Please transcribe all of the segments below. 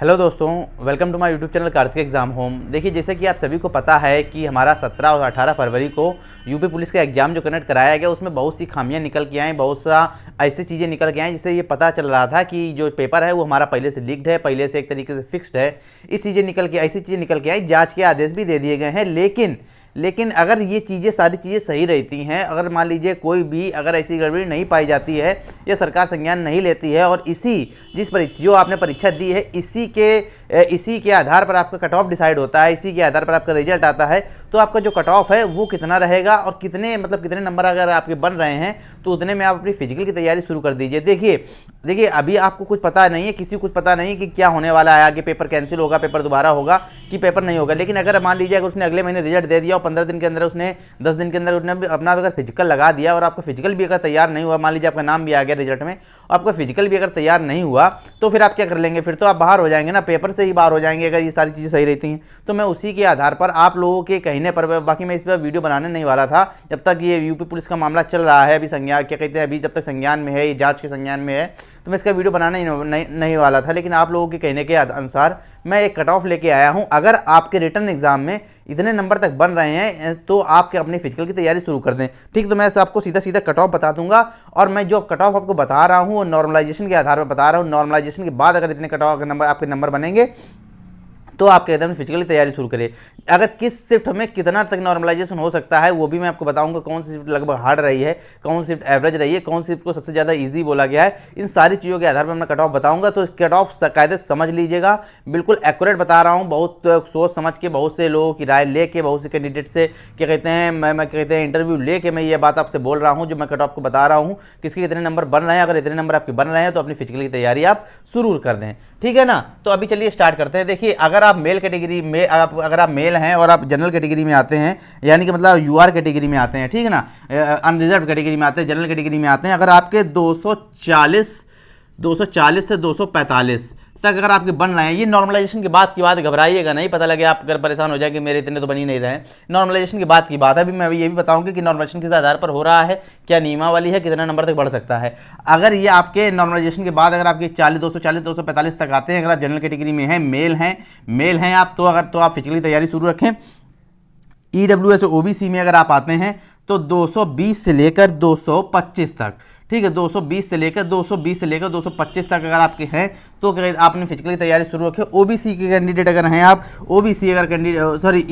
Hello दोस्तों, welcome to my YouTube channel Kartik Exam Home. देखिए, जैसे कि आप सभी को पता है कि हमारा 17 और 18 फरवरी को यूपी पुलिस का एग्जाम जो कंडक्ट कराया गया उसमें बहुत सी खामियां निकल के आई, बहुत सा ऐसी चीज़ें निकल के आई जिससे ये पता चल रहा था कि जो पेपर है वो हमारा पहले से लीक्ड है, पहले से एक तरीके से फिक्स्ड है। ऐसी चीज़ें निकल के आई, जाँच के आदेश भी दे दिए गए हैं। लेकिन अगर ये चीज़ें सारी चीज़ें सही रहती हैं, अगर मान लीजिए कोई भी अगर ऐसी गड़बड़ी नहीं पाई जाती है या सरकार संज्ञान नहीं लेती है और जो आपने परीक्षा दी है इसी के आधार पर आपका कट ऑफ डिसाइड होता है, इसी के आधार पर आपका रिजल्ट आता है, तो आपका जो कट ऑफ है वो कितना रहेगा और कितने नंबर अगर आपके बन रहे हैं तो उतने में आप अपनी फिजिकल की तैयारी शुरू कर दीजिए। देखिए अभी आपको कुछ पता नहीं है, किसी को कुछ पता नहीं है कि क्या होने वाला है, आगे पेपर कैंसिल होगा, पेपर दोबारा होगा कि पेपर नहीं होगा। लेकिन अगर मान लीजिए अगर उसने अगले महीने रिजल्ट दे दिया और 15 दिन के अंदर उसने 10 दिन के अंदर उसने अपना अगर फिजिकल लगा दिया और आपका फिजिकल भी अगर तैयार नहीं हुआ, मान लीजिए आपका नाम भी आ गया रिजल्ट में और आपका फिजिकल भी अगर तैयार नहीं हुआ, तो फिर आप क्या कर लेंगे? फिर तो आप बाहर हो जाएंगे ना, पेपर से ही बाहर हो जाएंगे अगर ये सारी चीज़ें सही रहती हैं। तो मैं उसी के आधार पर आप लोगों के कहने पर, बाकी मैं इस पर वीडियो बनाने नहीं वाला था जब तक ये यूपी पुलिस का मामला चल रहा है, अभी संज्ञान क्या कहते हैं, अभी जब तक संज्ञान में है, ये जाँच के संज्ञान में है, तो मैं इसका वीडियो बनाना नहीं वाला था। लेकिन आप लोगों के कहने के अनुसार मैं एक कट ऑफ लेके आया हूं। अगर आपके रिटर्न एग्जाम में इतने नंबर तक बन रहे हैं तो आपके अपनी फिजिकल की तैयारी शुरू कर दें। ठीक, तो मैं आपको सीधा कट ऑफ बता दूंगा और मैं जो कट ऑफ आपको बता रहा हूं वो नॉर्मलाइजेशन के आधार पर बता रहा हूं। नॉर्मलाइजेशन के बाद अगर इतने कट ऑफ आपके नंबर बनेंगे तो आप कहते हैं फिजिकली तैयारी शुरू करें। अगर किस शिफ्ट में कितना तक नॉर्मलाइजेशन हो सकता है वो भी मैं आपको बताऊंगा, कौन सी शिफ्ट लगभग हार्ड रही है, कौन सी शिफ्ट एवरेज रही है, कौन सी शिफ्ट को सबसे ज़्यादा इजी बोला गया है, इन सारी चीज़ों के आधार पर मैं कट ऑफ बताऊंगा। तो कट ऑफ कायदे समझ लीजिएगा, बिल्कुल एक्यूरेट बता रहा हूँ, बहुत सोच समझ के, बहुत से लोगों की राय लेके, बहुत से कैंडिडेट से क्या कहते हैं मैं कहते हैं इंटरव्यू लेके मैं ये बात आपसे बोल रहा हूँ, जो मैं कट ऑफ को बता रहा हूँ किसके कितने नंबर बन रहे हैं। अगर इतने नंबर आपके बन रहे हैं तो अपनी फिजिकल की तैयारी आप शुरू कर दें, ठीक है ना। तो अभी चलिए स्टार्ट करते हैं। देखिए, अगर आप मेल कैटेगरी में अगर आप मेल हैं और आप जनरल कैटेगरी में आते हैं, यानी कि मतलब यूआर कैटेगरी में आते हैं, ठीक है ना, अनरिजर्व कैटेगरी में आते हैं, जनरल कैटेगरी में आते हैं, अगर आपके 240 से 245 तक अगर आपके बन रहे हैं, ये नॉर्मलाइजेशन के बाद की बात, घबराइएगा नहीं, पता लगे आप अगर परेशान हो जाए कि मेरे इतने तो बन ही नहीं रहे हैं। नॉर्मलाइजेशन की बात की बात है। अभी मैं ये भी बताऊंगी कि नॉर्मलाइजेशन किस आधार पर हो रहा है, क्या नियमावली है, कितना नंबर तक बढ़ सकता है। अगर ये आपके नॉर्मलाइजेशन के बाद अगर आपके 245 तक आते हैं, अगर आप जनरल कैटेगरी में हैं, मेल हैं आप, तो आप फिजिकली तैयारी शुरू रखें। ईडब्ल्यूएस और ओबीसी में अगर आप आते हैं तो 220 से लेकर 225 तक, ठीक है, 220 से लेकर 225 तक अगर आपके हैं तो आपने फिजिकली तैयारी शुरू रखें। ओबीसी के कैंडिडेट अगर हैं आप, ओबीसी अगर कैंडिडेट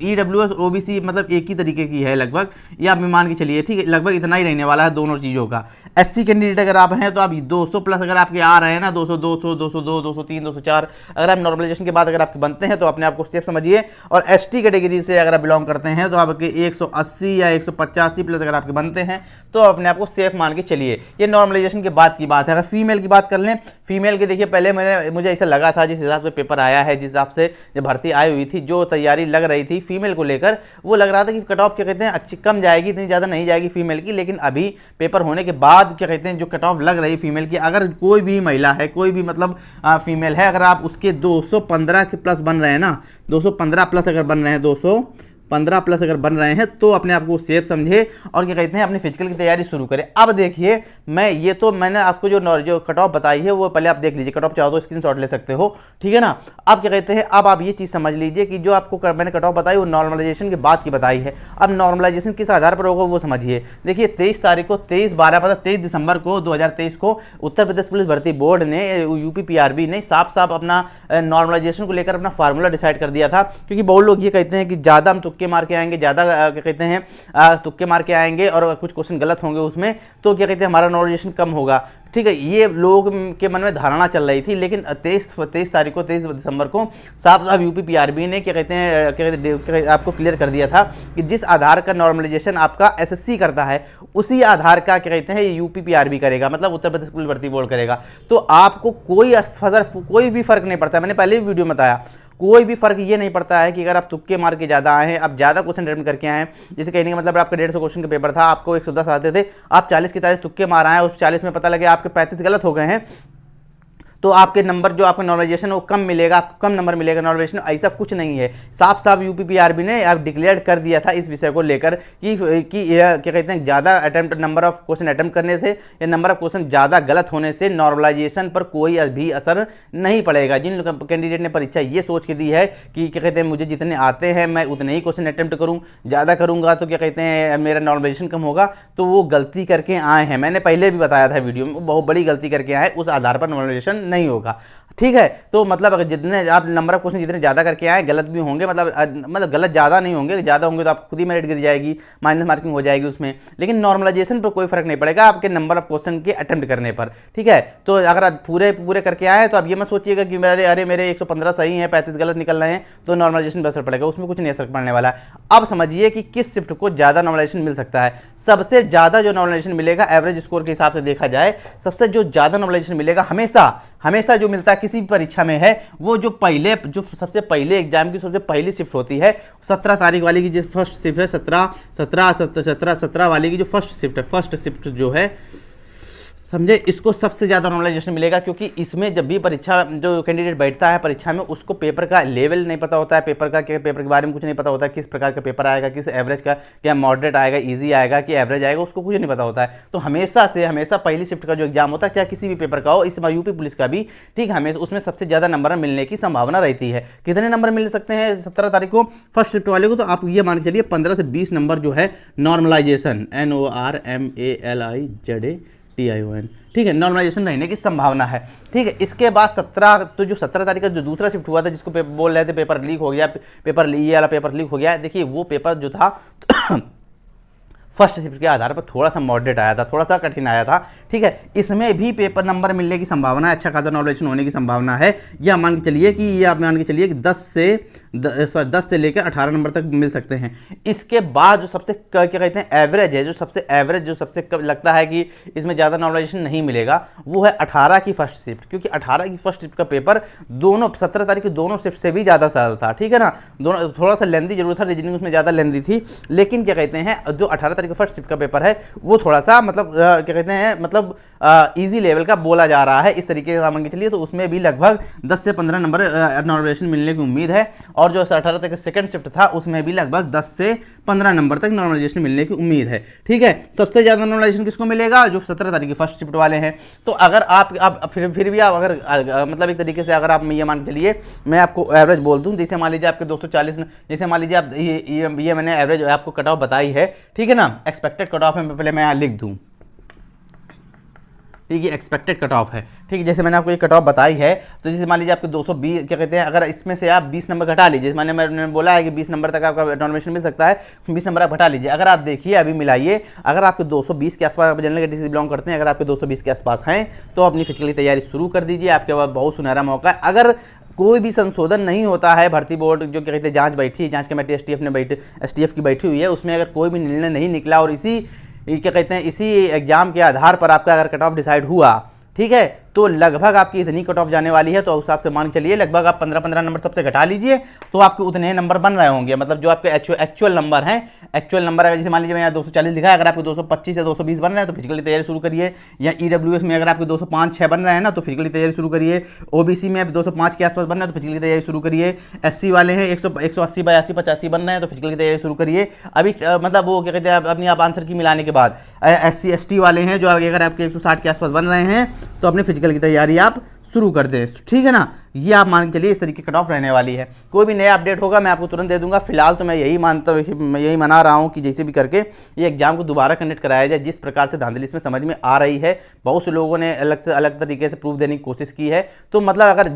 ईडब्ल्यूएस ओबीसी मतलब एक ही तरीके की है लगभग, ये आप मान के चलिए, ठीक है, लगभग इतना ही रहने वाला है दोनों चीज़ों का। एससी कैंडिडेट अगर आप हैं तो आप 200 प्लस अगर आपके आ रहे हैं ना, 200, 202, 203, 204 अगर आप नॉर्मलाइजेशन के बाद अगर आपके बनते हैं तो अपने आप को सेफ समझिए। और एसटी कैटेगरी से अगर आप बिलोंग करते हैं तो आपके 180 या 185 प्लस अगर आपके बनते हैं तो अपने आप को सेफ मान के चलिए। ये नॉर्मलाइजेशन के बाद की बात है। अगर फीमेल की बात कर लें, फीमेल के देखिए, पहले मुझे ऐसा लगा था, जिस हिसाब से पेपर आया है, जिस हिसाब से जब भर्ती आई हुई थी, जो तैयारी लग रही थी फीमेल को लेकर, वो लग रहा था कि कट ऑफ क्या कहते हैं अच्छी कम जाएगी, इतनी ज़्यादा नहीं जाएगी फीमेल की। लेकिन अभी पेपर होने के बाद क्या कहते हैं जो कट ऑफ लग रही है फीमेल की, अगर कोई भी महिला है, कोई भी मतलब फीमेल है, अगर आप उसके 215 के प्लस बन रहे हैं ना, 215 प्लस अगर बन रहे हैं, 215 प्लस अगर बन रहे हैं तो अपने आप को सेफ समझे और क्या कहते हैं अपनी फिजिकल की तैयारी शुरू करें। अब देखिए, मैंने आपको जो कट ऑफ बताई है वो पहले आप देख लीजिए, कट ऑफ चाहो तो स्क्रीनशॉट ले सकते हो, ठीक है ना। अब क्या कहते हैं, अब आप ये चीज़ समझ लीजिए कि जो आपको मैंने कट ऑफ बताई वो नॉर्मलाइजेशन के बाद की बताई है। अब नॉर्मलाइजेशन किस आधार पर होगा वो समझिए। देखिए, 23 दिसंबर को 2023 को उत्तर प्रदेश पुलिस भर्ती बोर्ड ने, यूपी पीआरबी ने साफ अपना नॉर्मलाइजेशन को लेकर अपना फार्मूला डिसाइड कर दिया था। क्योंकि बहुत लोग ये कहते हैं कि ज़्यादा हम तुक्के मार के आएंगे, ज़्यादा क्या कहते हैं तुक्के मार के आएंगे और कुछ क्वेश्चन गलत होंगे उसमें, तो क्या कहते हैं हमारा नॉर्मलाइजेशन कम होगा, ठीक है। ये लोग के मन में धारणा चल रही थी। लेकिन 23 दिसंबर को साफ यूपी पीआरबी ने क्या कहते हैं आपको क्लियर कर दिया था कि जिस आधार का नॉर्मलाइजेशन आपका एसएससी करता है उसी आधार का क्या कहते हैं यूपी पीआरबी करेगा, मतलब उत्तर प्रदेश पुलिस भर्ती बोर्ड करेगा। तो आपको कोई भी फर्क नहीं पड़ता है। मैंने पहले भी वीडियो में बताया, कोई भी फर्क ये नहीं पड़ता है कि अगर आप तुक्के मार के ज़्यादा आए हैं, आप ज़्यादा क्वेश्चन अटेम्प्ट करके आए हैं, जैसे कहने का मतलब आपका 150 क्वेश्चन का पेपर था, आपको 110 आते थे, आप 40 की 40 तुक्के मार आए हैं, उस 40 में पता लगे आपके 35 गलत हो गए हैं, तो आपके नंबर जो आपका नॉर्मलाइजेशन वो कम मिलेगा, आपको कम नंबर मिलेगा नॉर्मलाइजेशन, ऐसा कुछ नहीं है। साफ साफ यूपीपीआरबी ने अब डिक्लेयर कर दिया था इस विषय को लेकर कि क्या कहते हैं, ज़्यादा attempt number of question attempt करने से या नंबर ऑफ क्वेश्चन ज़्यादा गलत होने से नॉर्मलाइजेशन पर कोई भी असर नहीं पड़ेगा। जिन कैंडिडेट ने परीक्षा ये सोच के दी है कि क्या कहते हैं मुझे जितने आते हैं मैं उतने ही क्वेश्चन अटेम्प्ट करूँ, ज़्यादा करूँगा तो क्या कहते हैं मेरा नॉर्मलाइजेशन कम होगा, तो वो गलती करके आए हैं। मैंने पहले भी बताया था वीडियो में, वो बहुत बड़ी गलती करके आए, उस आधार पर नॉर्मलाइजेशन नहीं होगा। ठीक है, तो मतलब अगर जितने आप नंबर ऑफ क्वेश्चन जितने ज़्यादा करके आए गलत भी होंगे, मतलब गलत ज़्यादा नहीं होंगे, ज़्यादा होंगे तो आप खुद ही मेरिट गिर जाएगी, माइनस मार्किंग हो जाएगी उसमें, लेकिन नॉर्मलाइजेशन पर कोई फर्क नहीं पड़ेगा आपके नंबर ऑफ क्वेश्चन के अटेम्प्ट करने पर। ठीक है, तो अगर आप पूरे करके आए तो आप ये मत सोचिएगा कि मेरे 115 सही है 35 गलत निकल रहे हैं तो नॉर्मलाइजेशन पर असर पड़ेगा, उसमें कुछ नहीं असर पड़ने वाला है। अब समझिए कि किस शिफ्ट को ज़्यादा नॉर्मलाइजेशन मिल सकता है। सबसे ज़्यादा जो नॉर्मलाइजेशन मिलेगा एवरेज स्कोर के हिसाब से देखा जाए, सबसे जो ज़्यादा नॉर्मलाइजेशन मिलेगा हमेशा जो मिलता है किसी भी परीक्षा में है, वो जो सबसे पहले एग्जाम की सबसे पहली शिफ्ट होती है 17 तारीख वाली की जो फर्स्ट शिफ्ट है, 17 वाली की जो फर्स्ट शिफ्ट जो है, समझे, इसको सबसे ज़्यादा नॉर्मलाइजेशन मिलेगा। क्योंकि इसमें जब भी परीक्षा जो कैंडिडेट बैठता है परीक्षा में, उसको पेपर का लेवल नहीं पता होता है, पेपर के बारे में कुछ नहीं पता होता है, किस प्रकार का पेपर आएगा, किस एवरेज का, क्या मॉडरेट आएगा, इजी आएगा कि एवरेज आएगा, उसको कुछ नहीं पता होता है। तो हमेशा पहली शिफ्ट का जो एग्जाम होता है, चाहे किसी भी पेपर का हो, इस यूपी पुलिस का भी, ठीक, हमेशा उसमें सबसे ज़्यादा नंबर मिलने की संभावना रहती है। कितने नंबर मिल सकते हैं 17 तारीख को फर्स्ट शिफ्ट वाले को? तो आप ये मान के चलिए 15 से 20 नंबर जो है नॉर्मलाइजेशन, NORMALIZATION, ठीक है, नॉर्मलाइजेशन रहने की संभावना है। ठीक है, इसके बाद 17 तारीख का जो दूसरा शिफ्ट हुआ था, जिसको बोल रहे थे पेपर लीक हो गया, ये वाला पेपर लीक हो गया, देखिए वो पेपर जो था फर्स्ट शिफ्ट के आधार पर थोड़ा सा मॉडरेट आया था, थोड़ा सा कठिन आया था। ठीक है, इसमें भी पेपर नंबर मिलने की संभावना है, अच्छा खासा नॉर्मलाइजेशन होने की संभावना है। यह मान के चलिए कि 10 से लेकर 18 नंबर तक मिल सकते हैं। इसके बाद जो सबसे क्या कहते हैं एवरेज है, जो सबसे लगता है कि इसमें ज़्यादा नॉर्मलाइजेशन नहीं मिलेगा, वो है 18 की फर्स्ट शिफ्ट। क्योंकि 18 की फर्स्ट शिफ्ट का पेपर 17 तारीख की दोनों शिफ्ट से भी ज़्यादा सरल था। ठीक है ना, दोनों थोड़ा सा लेंदी जरूर था, रीजनिंग उसमें ज़्यादा लेंदी थी, लेकिन क्या कहते हैं जो 18 तारीख का फर्स्ट शिफ्ट का पेपर है वो थोड़ा सा क्या कहते हैं इजी लेवल का बोला जा रहा है, इस तरीके से मान के चलिए। तो उसमें भी लगभग 10 से 15 नंबर नॉर्मलाइजेशन मिलने की उम्मीद है। और जो 18 तक का सेकंड शिफ्ट था उसमें भी लगभग 10 से 15 नंबर तक नॉर्मलाइजेशन मिलने की उम्मीद है। ठीक है, सबसे ज़्यादा नॉर्मलाइजेशन किसको मिलेगा? जो 17 तारीख की फर्स्ट शिफ्ट वाले हैं। तो अगर आप फिर भी आप अगर मतलब एक तरीके से अगर आप ये मान के चलिए, मैं आपको एवरेज बोल दूं, जैसे मान लीजिए आपके 240, जैसे मान लीजिए आप ये मैंने एवरेज आपको कट ऑफ बताई है, ठीक है ना, एक्सपेक्टेड कट ऑफ है, पहले मैं यहाँ लिख दूँ, ठीक है, एक्सपेक्टेड कट ऑफ है। ठीक है, जैसे मैंने आपको ये कट ऑफ बताई है, तो जैसे मान लीजिए आपके 220 क्या कहते हैं, अगर इसमें से आप 20 नंबर घटा लीजिए, मैंने बोला है कि 20 नंबर तक आपका नॉर्मलाइजेशन मिल सकता है, 20 नंबर आप घटा लीजिए। अगर आप देखिए अभी मिलाइए, अगर आपके 220 के आसपास जनरल कैटेगरी से बिलोंग करते हैं, अगर आपके 220 के आसपास हैं तो अपनी फिजिकली तैयारी शुरू कर दीजिए, आपके पास बहुत सुनहरा मौका है। अगर कोई भी संशोधन नहीं होता है, भर्ती बोर्ड जो क्या कहते हैं जांच कमेटी STF की बैठी हुई है, उसमें अगर कोई भी निर्णय नहीं निकला और इसी एग्जाम के आधार पर आपका अगर कट ऑफ डिसाइड हुआ, ठीक है, तो लगभग आपकी इतनी कट ऑफ जाने वाली है, तो उस हिसाब से मान के चलिए लगभग आप 15 नंबर सबसे घटा लीजिए तो आपके उतने नंबर बन रहे होंगे। मतलब जो आपके एक्चुअल नंबर हैं, अगर जैसे मान लीजिए मैं यहाँ 240 लिखा है, अगर आपके 225 या 220 बन रहे हैं तो फिजिकली तैयारी शुरू करिए। या EWS में अगर आपके 205-6 बन रहे हैं ना तो फिजिकली तैयारी शुरू करिए। OBC में 205 के आसपास बन रहे हैं तो फिजिकली तैयारी शुरू करिए। SC वाले हैं 180, 82, 85 बन रहे हैं तो फिजिकली तैयारी शुरू करिए। अभी मतलब वो क्या कहते हैं अपनी आप आंसर की मिलाने के बाद SC ST वाले हैं जो अगर आपके 160 के आसपास बन रहे हैं तो अपने फिजिकल की तैयारी आप शुरू कर दें। ठीक है ना, ये आप मान के चलिए इस तरीके कट ऑफ रहने वाली है। कोई भी नया अपडेट होगा मैं आपको तुरंत दे दूंगा। फिलहाल तो मैं यही मना रहा हूँ कि जैसे भी करके ये एग्जाम को दोबारा कंडक्ट कराया जाए। जिस प्रकार से धांधली इसमें समझ में आ रही है, बहुत से लोगों ने अलग तरीके से प्रूफ देने की कोशिश की है, तो मतलब अगर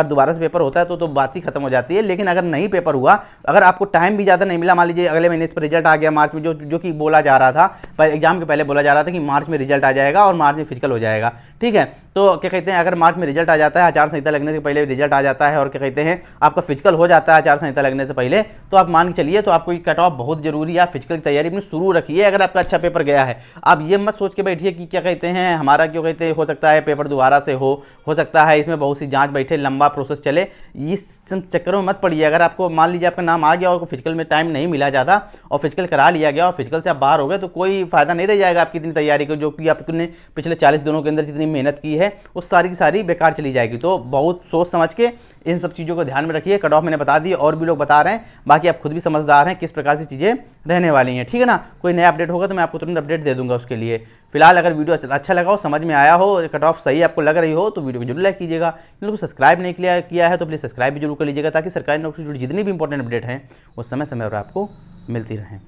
दोबारा से पेपर होता है तो बात ही खत्म हो जाती है। लेकिन अगर नहीं पेपर हुआ, अगर आपको टाइम भी ज़्यादा नहीं मिला, मान लीजिए अगले महीने इस पर रिजल्ट आ गया मार्च में, जो कि बोला जा रहा था एग्जाम के पहले बोला जा रहा था कि मार्च में रिजल्ट आ जाएगा और मार्च में फिजिकल हो जाएगा। ठीक है, तो क्या कहते हैं अगर मार्च में रिजल्ट आ जाता है, आचार संहिता लगने से पहले रिजल्ट आ जाता है और क्या कहते हैं आपका फिजिकल हो जाता है आचार संहिता लगने से पहले, तो आप मान के चलिए तो आपको कट ऑफ बहुत जरूरी है। आप फिजिकल की तैयारी अपनी शुरू रखिए। अगर आपका अच्छा पेपर गया है, आप ये मत सोच के बैठिए कि क्या कहते हैं हमारा क्यों कहते हैं हो सकता है पेपर दोबारा से हो सकता है इसमें बहुत सी जांच बैठे, लंबा प्रोसेस चले, इस चक्कर में मत पड़िए। अगर आपको मान लीजिए आपका नाम आ गया और फिजिकल में टाइम नहीं मिला ज़्यादा और फिजिकल करा लिया गया और फिजिकल से आप बाहर हो गए, तो कोई फायदा नहीं रह जाएगा आपकी इतनी तैयारी को, जो कि आपने पिछले 40 दिनों के अंदर जितनी मेहनत की है वो सारी की सारी बेकार चली जाएगी। तो बहुत सोच समझ के इन सब चीज़ों को ध्यान में रखिए। कट ऑफ मैंने बता दी, और भी लोग बता रहे हैं, बाकी आप खुद भी समझदार हैं किस प्रकार से चीज़ें रहने वाली हैं, ठीक है ना। कोई नया अपडेट होगा तो मैं आपको तुरंत अपडेट दे दूंगा उसके लिए। फिलहाल अगर वीडियो अच्छा लगा हो, समझ में आया हो, कट ऑफ सही आपको लग रही हो, तो वीडियो को जरूर लाइक कीजिएगा। जिन लोगों को सब्सक्राइब नहीं किया है तो प्लीज़ सब्सक्राइब भी जरूर कर लीजिएगा, ताकि सरकारी नौकरी से जुड़ी जितनी भी इंपॉर्टेंट अपडेट हैं वो समय समय पर आपको मिलती रहें।